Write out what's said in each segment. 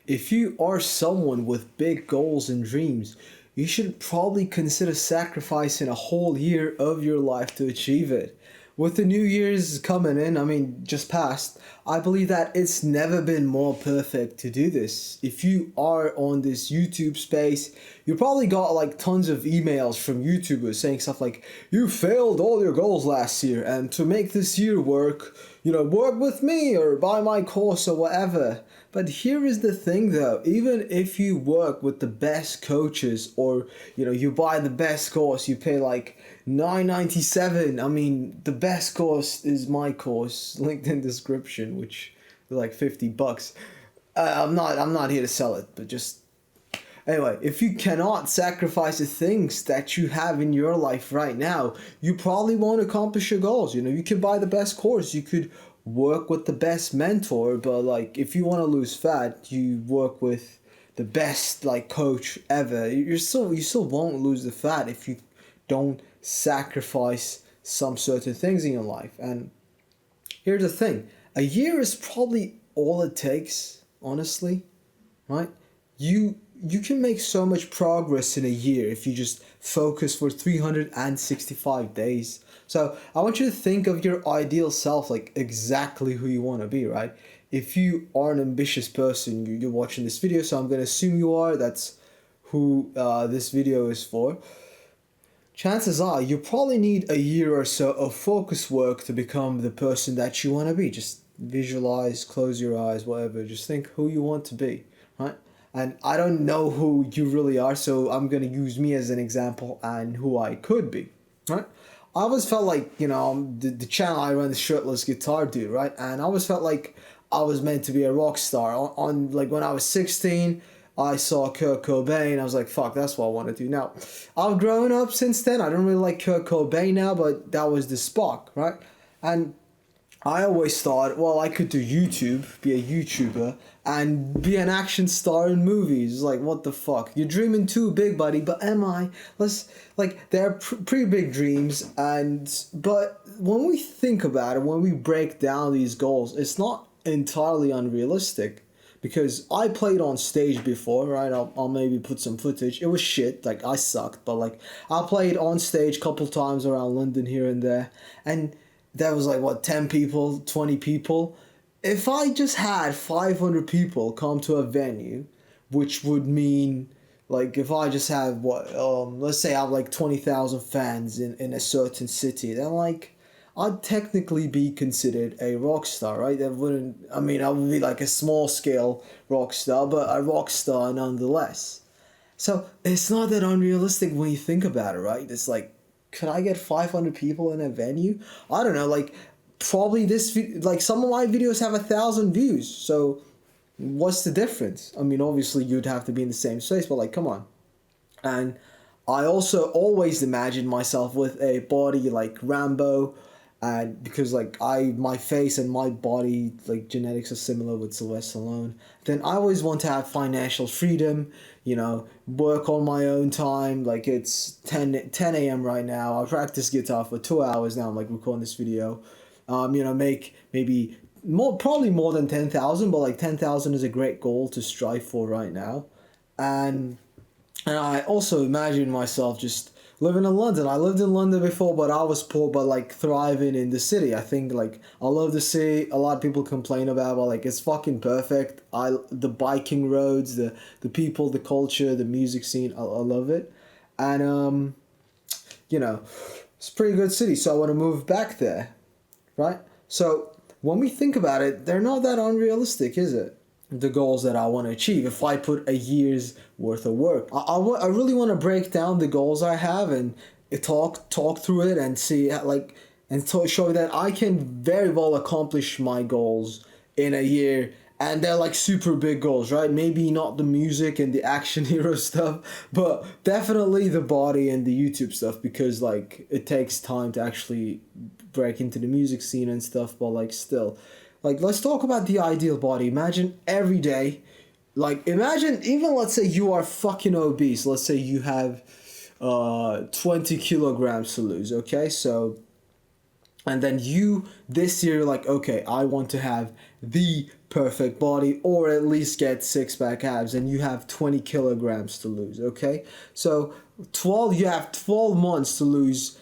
if you are someone with big goals and dreams, you should probably consider sacrificing a whole year of your life to achieve it. With the New Year's coming in, I mean, just passed, I believe that it's never been more perfect to do this. If you are on this YouTube space, you probably got like tons of emails from YouTubers saying stuff like, you failed all your goals last year, and to make this year work, work with me or buy my course or whatever. But here is the thing though, even if you work with the best coaches or you buy the best course, you pay like 9.97. I mean, the best course is my course, linked in description, which is like $50. I'm not here to sell it, but just anyway, if you cannot sacrifice the things that you have in your life right now, you probably won't accomplish your goals. You can buy the best course, you could work with the best mentor, but like if you want to lose fat, you work with the best like coach ever. You still won't lose the fat if you don't sacrifice some certain things in your life. And here's the thing, a year is probably all it takes, honestly, right? You can make so much progress in a year if you just focus for 365 days. So I want you to think of your ideal self, like exactly who you want to be, right? If you are an ambitious person, you're watching this video, so I'm going to assume you are. That's who this video is for. Chances are you probably need a year or so of focus work to become the person that you want to be. Just visualize, close your eyes, whatever. Just think who you want to be, right? And I don't know who you really are, so I'm going to use me as an example and who I could be, right? I always felt like, the channel I run, the Shirtless Guitar Dude, right? And I always felt like I was meant to be a rock star. On like when I was 16, I saw Kurt Cobain. I was like, fuck, that's what I want to do now. I've grown up since then. I don't really like Kurt Cobain now, but that was the spark, right? And I always thought, well, I could do YouTube, be a YouTuber, and be an action star in movies. Like, what the fuck? You're dreaming too big, buddy, but am I? They're pretty big dreams, but when we think about it, when we break down these goals, it's not entirely unrealistic. Because I played on stage before, right? I'll maybe put some footage. It was shit, like I sucked, but like I played on stage a couple times around London here and there, and there was like, what, 10 people, 20 people? If I just had 500 people come to a venue, which would mean, like, if I just have, let's say I have like 20,000 fans in a certain city, then like, I'd technically be considered a rock star, right? I would be like a small scale rock star, but a rock star nonetheless. So it's not that unrealistic when you think about it, right? It's like, could I get 500 people in a venue? I don't know, like, probably some of my videos have 1,000 views, so what's the difference? I mean, obviously you'd have to be in the same space, but like, come on. And I also always imagined myself with a body like Rambo, and because like my face and my body, like, genetics are similar with Sylvester Stallone, then I always want to have financial freedom, work on my own time. Like, it's 10 a.m. right now. I practice guitar for 2 hours now. I'm like recording this video. Make maybe probably more than 10,000, but like 10,000 is a great goal to strive for right now. And I also imagine myself just living in London. I lived in London before, but I was poor, but like thriving in the city. I think like I love the city. A lot of people complain about, but like it's fucking perfect. The biking roads, the people, the culture, the music scene. I love it, and it's a pretty good city. So I want to move back there, right? So when we think about it, they're not that unrealistic, is it? The goals that I want to achieve if I put a year's worth of work. I really want to break down the goals I have and talk through it and see show that I can very well accomplish my goals in a year, and they're like super big goals, right? Maybe not the music and the action hero stuff, but definitely the body and the YouTube stuff, because like it takes time to actually break into the music scene and stuff, but like still. Like, let's talk about the ideal body. Imagine every day, imagine even, let's say you are fucking obese. Let's say you have 20 kilograms to lose, okay? So, and then this year, like, okay, I want to have the perfect body or at least get six-pack abs, and you have 20 kilograms to lose, okay? So you have 12 months to lose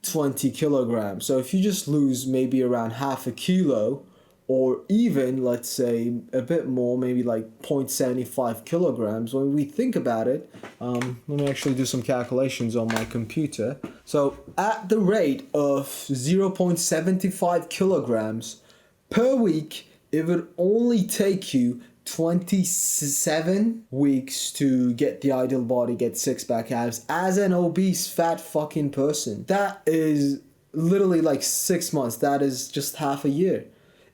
20 kilograms. So if you just lose maybe around half a kilo, or even let's say a bit more, maybe like 0.75 kilograms, when we think about it, let me actually do some calculations on my computer. So at the rate of 0.75 kilograms per week, it would only take you 27 weeks to get the ideal body, get six-pack abs as an obese fat fucking person. That is literally like 6 months. That is just half a year.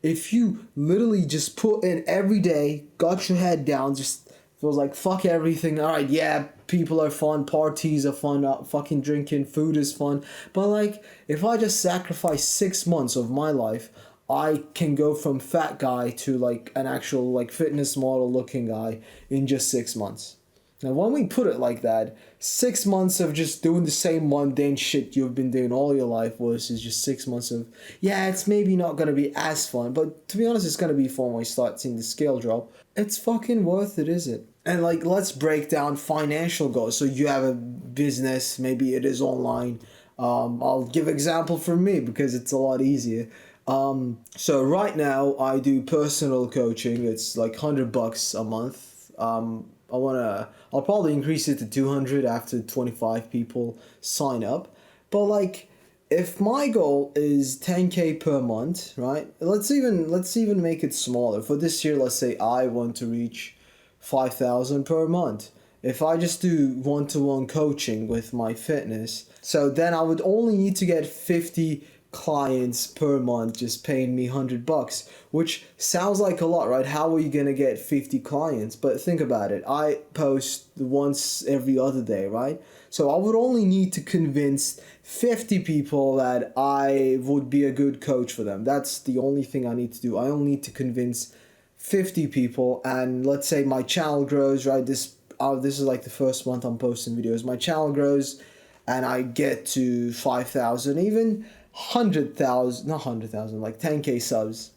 If you literally just put in every day, got your head down, just feels like fuck everything. All right, yeah, people are fun, parties are fun, fucking drinking, food is fun. But like, if I just sacrifice 6 months of my life, I can go from fat guy to like an actual like fitness model looking guy in just 6 months. Now, when we put it like that, 6 months of just doing the same mundane shit you've been doing all your life versus just 6 months of, yeah, it's maybe not going to be as fun, but to be honest, it's going to be fun when you start seeing the scale drop. It's fucking worth it, is it? And like, let's break down financial goals. So you have a business, maybe it is online. I'll give example for me because it's a lot easier. So right now I do personal coaching. It's like $100 a month. I'll probably increase it to 200 after 25 people sign up. But like, if my goal is 10K per month, right? Let's even make it smaller. For this year, let's say I want to reach 5,000 per month. If I just do one-to-one coaching with my fitness, so then I would only need to get 50 clients per month just paying me $100, which sounds like a lot, right? How are you gonna get 50 clients? But think about it. I post once every other day, right? So I would only need to convince 50 people that I would be a good coach for them. That's the only thing I need to do. I only need to convince 50 people, and let's say my channel grows, right? This is like the first month I'm posting videos. My channel grows and I get to 5,000, even 100,000, not 100,000, like 10K subs.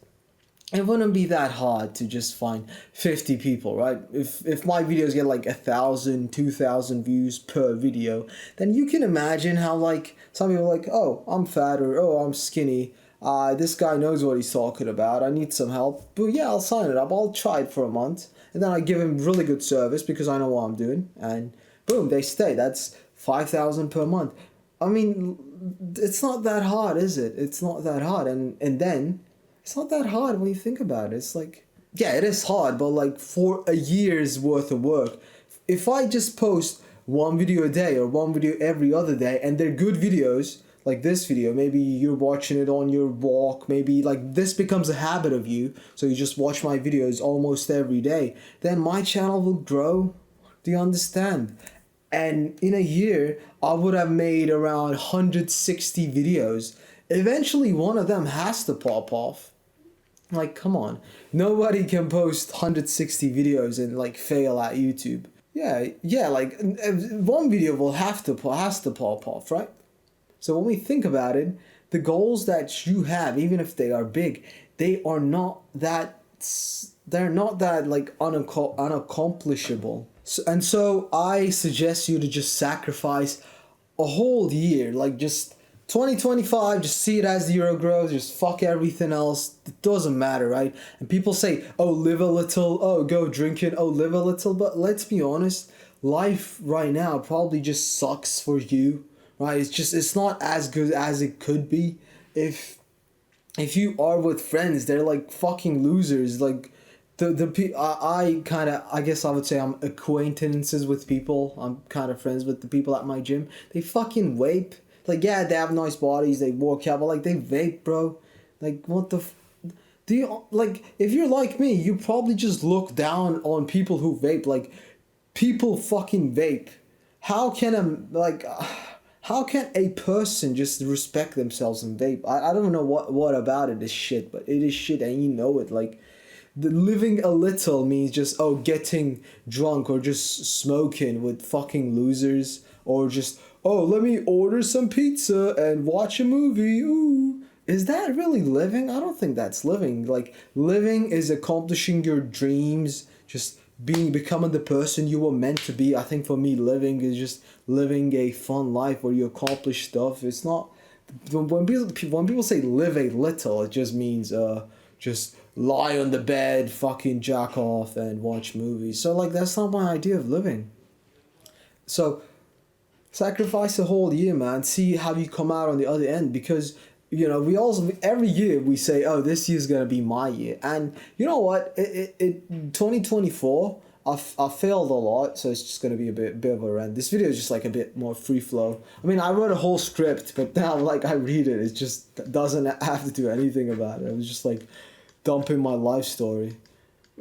It wouldn't be that hard to just find 50 people, right? If my videos get like 1,000, 2,000 views per video, then you can imagine how like some people are like, oh, I'm fat, or oh, I'm skinny. This guy knows what he's talking about. I need some help. But yeah, I'll sign it up. I'll try it for a month. And then I give him really good service because I know what I'm doing. And boom, they stay. That's 5,000 per month. I mean, it's not that hard, is it? It's not that hard. And then it's not that hard when you think about it. It's like, yeah, it is hard, but like for a year's worth of work, if I just post one video a day or one video every other day, and they're good videos, like this video, maybe you're watching it on your walk, maybe like this becomes a habit of you, so you just watch my videos almost every day, then my channel will grow. Do you understand? And in a year, I would have made around 160 videos. Eventually, one of them has to pop off. Like, come on. Nobody can post 160 videos and, like, fail at YouTube. Yeah, like, one video has to pop off, right? So when we think about it, the goals that you have, even if they are big, they're not that like unaccomplishable. So I suggest you to just sacrifice a whole year, like just 2025, just see it as the year of growth, just fuck everything else, it doesn't matter, right? And people say, oh, live a little, oh, go drinking, oh, live a little, but let's be honest, life right now probably just sucks for you, right? It's not as good as it could be. If you are with friends, they're like fucking losers, like I guess I would say I'm acquaintances with people. I'm kind of friends with the people at my gym. They fucking vape. Like, yeah, they have nice bodies, they work out, but like they vape, bro. Like, what the do you like? If you're like me, you probably just look down on people who vape. Like, people fucking vape. How can how can a person just respect themselves and vape? I don't know what about it is shit, but it is shit, and you know it. Like, the living a little means just, oh, getting drunk or just smoking with fucking losers, or just, oh, let me order some pizza and watch a movie, ooh. is that really living? I don't think that's living. Like, living is accomplishing your dreams, just becoming the person you were meant to be. I think for me, living is just living a fun life where you accomplish stuff. It's not when people say live a little, it just means just lie on the bed, fucking jack off, and watch movies. So like that's not my idea of living. So sacrifice a whole year, man. See how you come out on the other end, because we also every year we say, oh, this year's gonna be my year, and you know what? 2024. I failed a lot, so it's just gonna be a bit of a rant. This video is just like a bit more free flow. I mean, I wrote a whole script, but now like I read it, it just doesn't have to do anything about it. It was just like dumping my life story.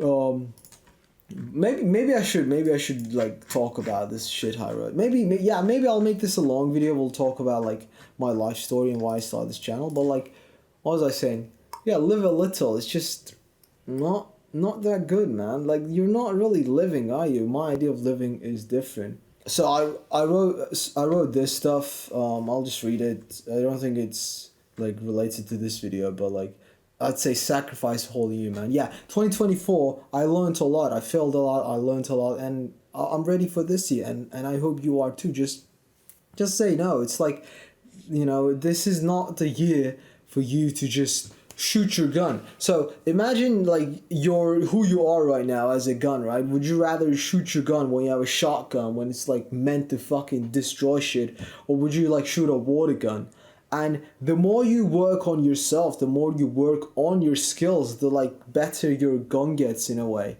Um, maybe I should like talk about this shit I wrote. Maybe I'll make this a long video. We'll talk about like my life story and why I started this channel. But like, what was I saying? Yeah, live a little. It's just not that good, man. Like you're not really living, are you? My idea of living is different. So I wrote this stuff. I'll just read it. I don't think it's like related to this video, but like I'd say sacrifice whole year, man. Yeah, 2024. I learned a lot. I failed a lot. I learned a lot, and I'm ready for this year, and I hope you are too. Just say no. It's like, this is not the year for you to just shoot your gun. So imagine like who you are right now as a gun, right? Would you rather shoot your gun when you have a shotgun when it's like meant to fucking destroy shit, or would you like shoot a water gun? And the more you work on yourself, the more you work on your skills, the like better your gun gets in a way.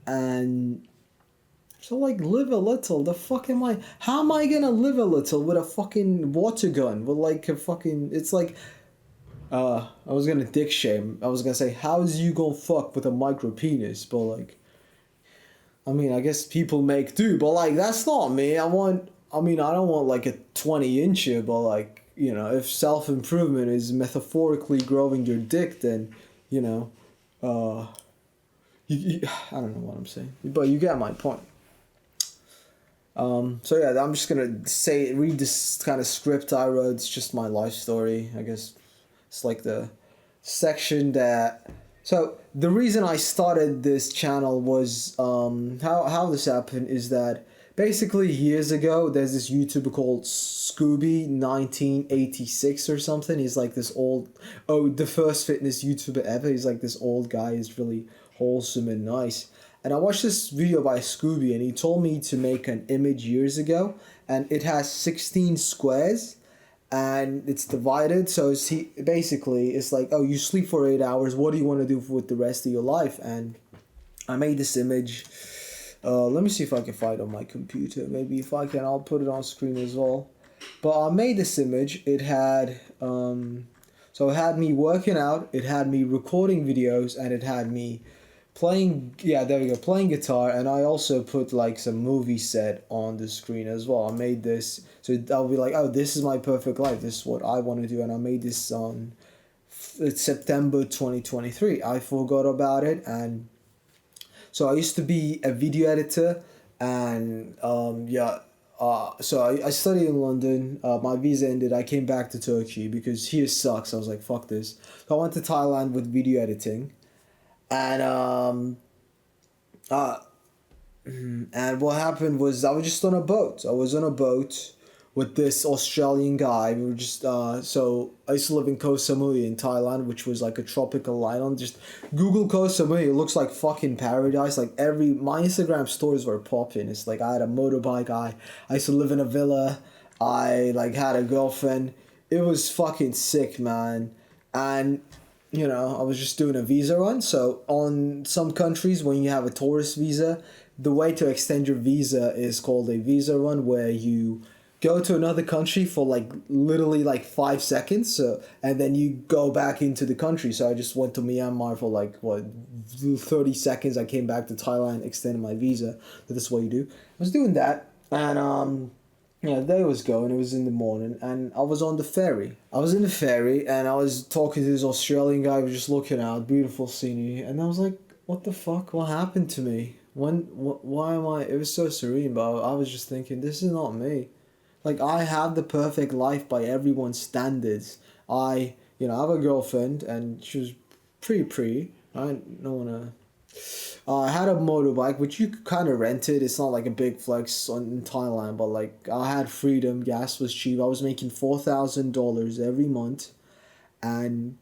And so like live a little. The fuck am I? How am I gonna live a little with a fucking water gun? With like a fucking. It's like. I was gonna dick shame. I was gonna say, how's you gonna fuck with a micro penis? But like, I mean, I guess people make do. But like, that's not me. I mean, I don't want like a 20-incher. But like, if self improvement is metaphorically growing your dick, then, uh, I don't know what I'm saying, but you get my point. So yeah, I'm just gonna read this kind of script I wrote. It's just my life story, I guess. It's like the section that. So the reason I started this channel was how this happened is that basically years ago there's this YouTuber called Scooby 1986 or something. He's like this the first fitness YouTuber ever. He's like this old guy. He's really wholesome and nice. And I watched this video by Scooby, and he told me to make an image years ago, and it has 16 squares, and it's divided. So it's like, oh, you sleep for 8 hours. What do you want to do with the rest of your life? And I made this image. Let me see if I can find it on my computer. Maybe if I can, I'll put it on screen as well. But I made this image. It had so it had me working out. It had me recording videos, and it had me playing guitar. And I also put like some movie set on the screen as well. I made this so I'll be like, oh, this is my perfect life, this is what I want to do. And I made this on it's September 2023. I forgot about it. And so I used to be a video editor, and so I studied in London. My visa ended. I came back to Turkey because here sucks. I was like, fuck this. So I went to Thailand with video editing. And and what happened was I was just on a boat. I was on a boat with this Australian guy. We were just so I used to live in Koh Samui in Thailand, which was like a tropical island. Just Google Koh Samui. It looks like fucking paradise. Like my Instagram stories were popping. It's like I had a motorbike. I used to live in a villa. I like had a girlfriend. It was fucking sick, man. And I was just doing a visa run. So on some countries, when you have a tourist visa, the way to extend your visa is called a visa run, where you go to another country for like literally like 5 seconds, and then you go back into the country. So I just went to Myanmar for like 30 seconds. I came back to Thailand, extended my visa. So that's what you do. I was doing that, and the day was going. It was in the morning, and I was on the ferry. I was in the ferry, and I was talking to this Australian guy. We were just looking out, beautiful scenery, and I was like, "What the fuck? What happened to me? Why am I?" It was so serene, but I was just thinking, this is not me. Like, I have the perfect life by everyone's standards. I I have a girlfriend, and she was pretty. I don't wanna. I had a motorbike, which you kind of rented. It's not like a big flex in Thailand, but like I had freedom. Gas was cheap. I was making $4,000 every month, and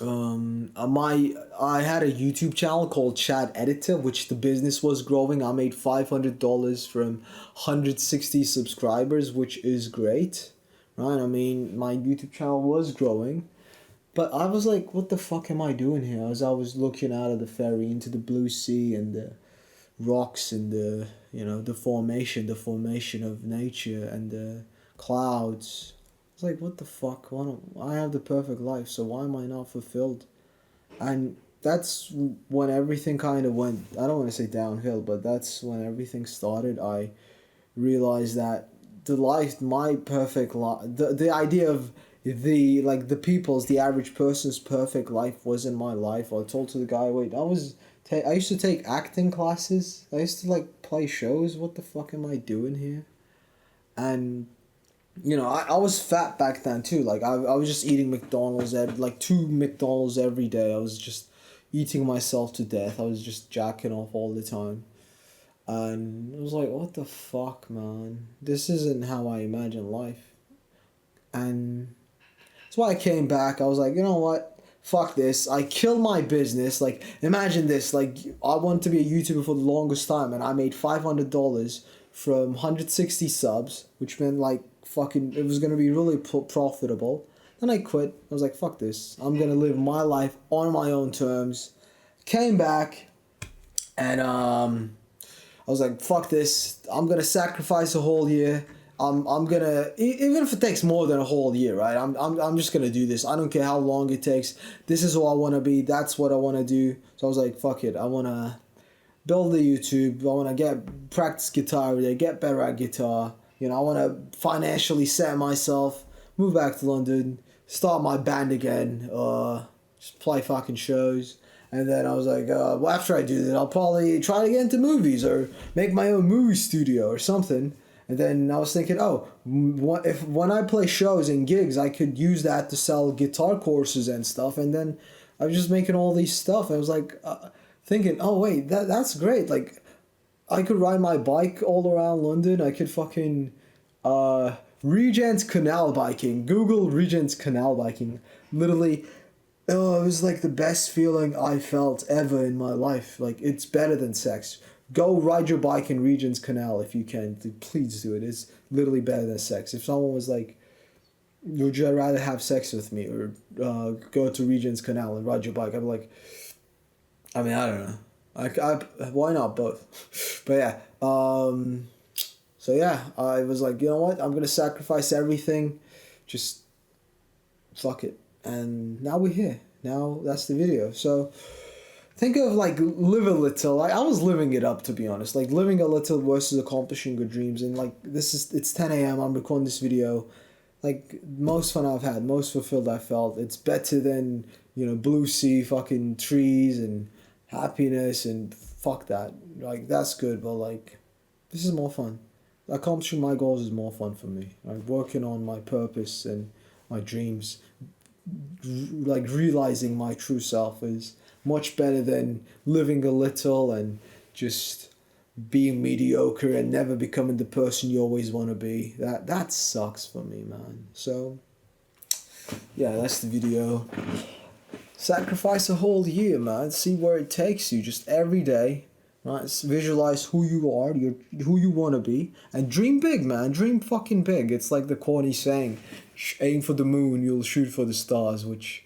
my I had a YouTube channel called Chat Editor, which the business was growing. I made $500 from 160 subscribers, which is great, right? I mean, my YouTube channel was growing, but I was like, what the fuck am I doing here? As I was looking out of the ferry into the blue sea and the rocks and the the formation of nature and the clouds. It's like, what the fuck? Why don't I have the perfect life? So why am I not fulfilled? And that's when everything kind of went. I don't want to say downhill, but that's when everything started. I realized that my perfect life, the idea of the people's, the average person's perfect life wasn't my life. I told to the guy, wait, I used to take acting classes. I used to like play shows. What the fuck am I doing here? And I was fat back then too. Like I was just eating McDonald's at like two McDonald's every day. I was just eating myself to death. I was just jacking off all the time. And I was like, what the fuck, man? This isn't how I imagine life. And that's why I came back. I was like, you know what? Fuck this. I killed my business. Like, imagine this. Like, I wanted to be a YouTuber for the longest time, and I made $500 from 160 subs, which meant, like, fucking, it was going to be really profitable. Then I quit. I was like, fuck this. I'm going to live my life on my own terms. Came back, and, I was like, fuck this. I'm gonna sacrifice a whole year. I'm gonna even if it takes more than a whole year, right? I'm just gonna do this. I don't care how long it takes. This is who I wanna be. That's what I wanna do. So I was like, fuck it. I wanna build the YouTube. I wanna practice guitar every day, get better at guitar. I wanna financially set myself, move back to London, start my band again, just play fucking shows. And then I was like, well, after I do that, I'll probably try to get into movies or make my own movie studio or something. And then I was thinking, oh, if when I play shows and gigs, I could use that to sell guitar courses and stuff. And then I was just making all these stuff. I was like, thinking, oh wait, that's great. Like, I could ride my bike all around London. I could fucking Regent's Canal biking. Google Regent's Canal biking. Literally, oh, it was like the best feeling I felt ever in my life. Like, it's better than sex. Go ride your bike in Regent's Canal if you can. Please do it. It's literally better than sex. If someone was like, would you rather have sex with me or go to Regent's Canal and ride your bike? I'd be like, I mean, I don't know. Why not both? But yeah. So yeah, I was like, you know what? I'm going to sacrifice everything. Just fuck it. And now we're here. Now that's the video. So think of like live a little. I was living it up, to be honest. Like living a little versus accomplishing your dreams. And like it's 10 a.m. I'm recording this video. Like most fun I've had, most fulfilled I felt. It's better than blue sea, fucking trees and happiness and fuck that. Like that's good, but like this is more fun. Accomplishing my goals is more fun for me. Like working on my purpose and my dreams, like realizing my true self is much better than living a little and just being mediocre and never becoming the person you always want to be. That sucks for me, man. So yeah, that's the video. Sacrifice a whole year, man. See where it takes you. Just every day, right? Visualize who you are, who you want to be, and dream big, man. Dream fucking big. It's like the corny saying, aim for the moon, you'll shoot for the stars, which,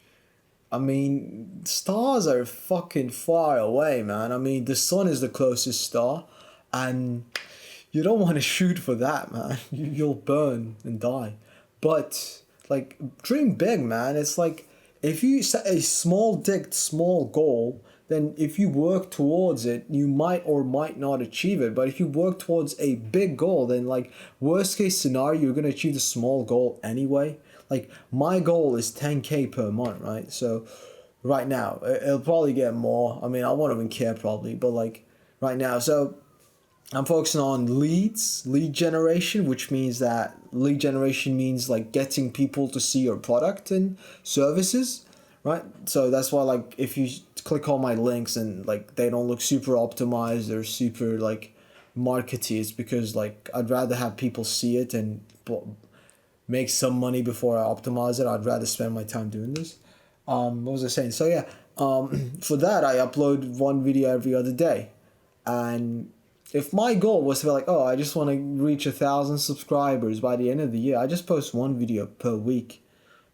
I mean, stars are fucking far away, man. I mean, the sun is the closest star, and you don't want to shoot for that, man. You'll burn and die. But, like, dream big, man. It's like, if you set a small goal, then if you work towards it, you might or might not achieve it. But if you work towards a big goal, then like worst case scenario, you're gonna achieve the small goal anyway. Like my goal is 10K per month, right? So right now, it'll probably get more. I mean, I won't even care probably, but like right now, so I'm focusing on lead generation, which means that lead generation means like getting people to see your product and services, right? So that's why like if you click on my links and like they don't look super optimized or super like markety, it's because like I'd rather have people see it and make some money before I optimize it. I'd rather spend my time doing this. What was I saying? So yeah, for that I upload one video every other day, and if my goal was to be like, oh, I just want to reach 1,000 subscribers by the end of the year, I just post one video per week.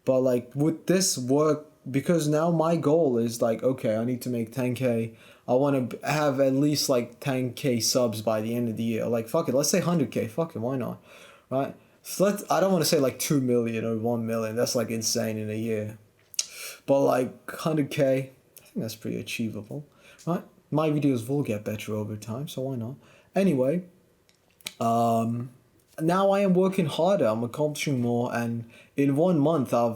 But like with this work, because now my goal is like, okay, I need to make 10K. I want to have at least like 10K subs by the end of the year. Like fuck it, let's say 100K. Fuck it, why not, right? So I don't want to say like 2 million or 1 million. That's like insane in a year. But like 100K, I think that's pretty achievable, right? My videos will get better over time, so why not? Anyway, um, now I am working harder. I'm accomplishing more, and in 1 month, I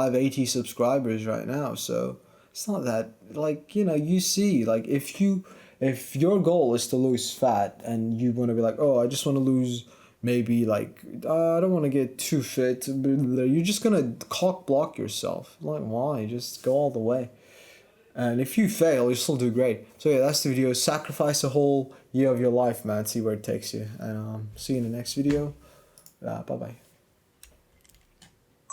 have 80 subscribers right now. So it's not that like you see like if your goal is to lose fat and you want to be like, oh, I just want to lose maybe like I don't want to get too fit. You're just gonna cock block yourself. Like why? Just go all the way. And if you fail, you still do great. So yeah, that's the video. Sacrifice a whole year of your life, man. See where it takes you. And see you in the next video. Bye bye.